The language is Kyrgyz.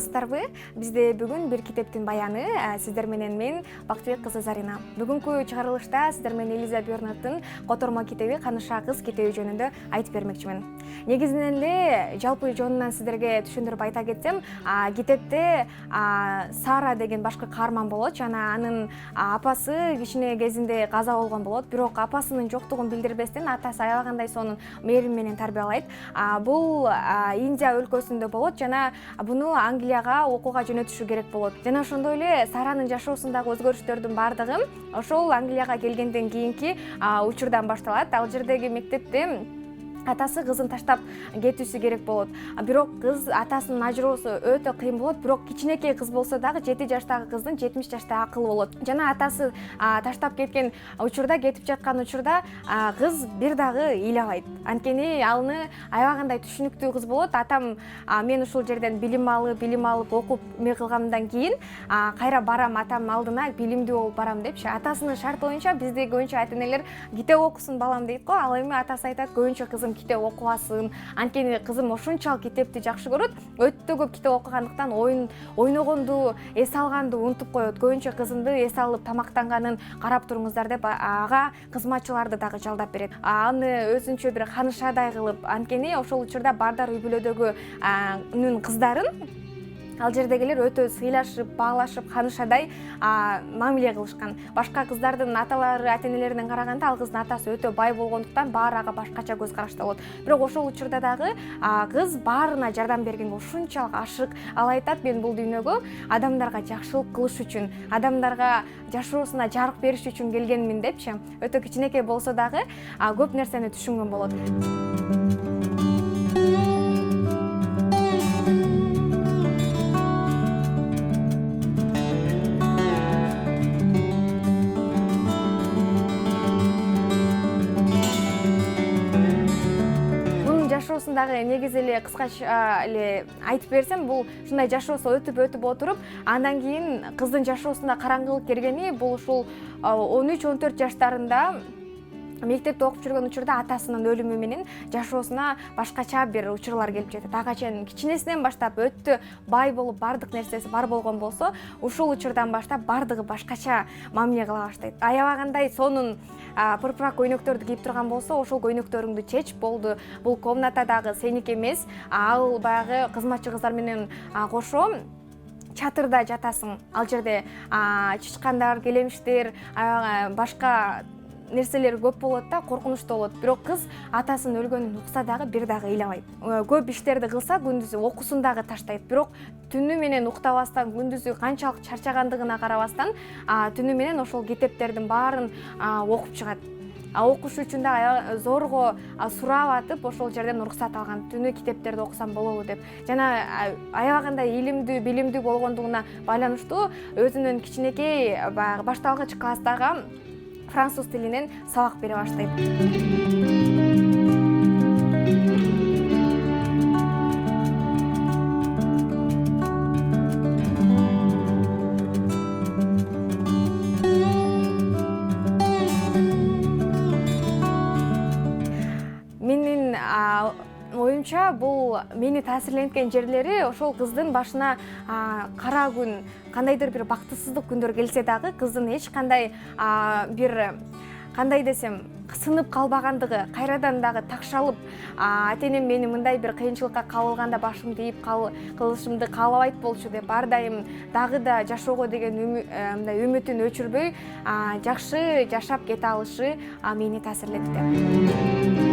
Саламатсыздарбы? Бизде бүгүн бир китептин баяны. Сиздер менен мен Бактыбек кызы Зарина. Бүгүнкү чыгарылышта сиздер менен Элиза Бернаттын котормо китеби Каныша кыз китеби жөнүндө айтып бермекчимин. Негизинен эле жалпы жонунан сиздерге түшүндүрүп айта кетсем, китепте Сара деген башкы каарман болот жана анын апасы кичине кезинде каза болгон болот. Бирок апасынын жоктугун билдирбестен атасы аябагандай сонун мээрим менен тарбиялайт. Бул Индия өлкөсүндө болот жана буну Англияга окууга жөнөтүшү керек болот. Жана ошондой эле Саранын жашоосундагы өзгөрүштөрдүн бардыгы ошол Англияга келгенден кийинки учурдан башталат. Ал жердеги мектепте атасы кызын таштап кетүүсү керек болот. Бирок кыз атасынын ажыроосу өтө кыйын болот. Бирок кичинекей кыз болсо дагы 7 жаштагы кыздын 70 жашта акылы болот. Жана атасы таштап кеткен учурда, кетип жаткан учурда кыз бир дагы ыйлабайт. Анткени аны аябагандай түшүнүктүү кыз болот. Атам мен ушул жерден билим алып окуп эме кылгандан кийин кайра барам атам алдына билимдүү болуп барам депчи. Атасынын шарты боюнча бизде көбүнчө ата-энелер китеп окусун балам дейт го. Ал эми атасы айтат көбүнчө кызым китеп окубасын. Анткени кызым ошунчалык китепти жакшы көрөт. Өтө көп китеп окугандыктан ойногонду, эс алганды унутуп коет. Көбүнчө кызымды эс алып тамактанганын карап туруңуздар деп ага кызматчыларды дагы жалдап берет. Аны өзүнчө бир ханышадай кылып, анткени ошол учурда Бардар үй бүлөдөгү кыздарын ал жердегилер өтө сыйлашып, баалашып, ханышадай мамиле кылышкан. Башка кыздардын аталары, ата-энелеринен караганда ал кыздын атасы өтө бай болгондуктан баары ага башкача көз карашта болот. Бирок ошол учурда дагы кыз баарына жардам бергенге ушунчалык ашык. Ал айтат, мен бул дүйнөгө адамдарга жакшылык кылыш үчүн, адамдарга жашоосуна жарык бериш үчүн келгенмин депчи. Өтө кичинекей болсо дагы көп нерсени түшүнгөн болот. Жашоосундагы негизи эле кыскача эле айтып берсем, бул ушундай жашоосу өтүп отуруп, андан кийин кыздын жашоосунда караңгылык киргени бул ушул 13-14 жаштарында мектепте окуп жүргөн учурда атасынын өлүмү менен жашоосуна башкача бир учурлар келип жетет. Ага чейин кичинесинен баштап өтө бай болуп, бардык нерсеси бар болгон болсо, ушул учурдан баштап бардыгы башкача мамиле кыла баштайт. Аябагандай сонун пырпырак көйнөктөрдү кийип турган болсо, ошол көйнөктөрүңдү чеч болду. Бул комнатадагы сеники эмес, ал баягы кызматчы кыздар менен кошо чатырда жатасың. Ал жерде чычкандар, келемиштер, башка нерселер көп болот да, коркунучтуу болот. Бирок кыз атасынын өлгөнүн укса дагы бир дагы ыйлабайт. Көп иштерди кылса, күндүзү окуусун дагы таштайт. Бирок түнү менен уктабастан, күндүзү канчалык чарчагандыгына карабастан, түнү менен ошол китептердин баарын окуп чыгат. Окуш үчүн да зорго сурап атып, ошол жерден уруксат алган. Түнү китептерди окусам болобу деп. Жана аябагандай илимдүү, билимдүү болгондугуна байланыштуу өзүнүн кичинекей башталгыч класстагы француз тилинен сабак бере баштайт. Менин оюмча бул мени таасирленткен жерлери ошол кыздын башына кара күн, кандайдыр бир бактысыздык күндөр келсе дагы кыздын эч кандай бир кандай десем сынып калбагандыгы, кайрадан дагы такшалып, ата-энем мени мындай бир кыйынчылыкка кабылганда башымды ийип кылышымды каалабайт болчу деп ар дайым дагы да жашоого деген үмүтүн өчүрбөй, жакшы жашап кете алышы мени таасирлетти.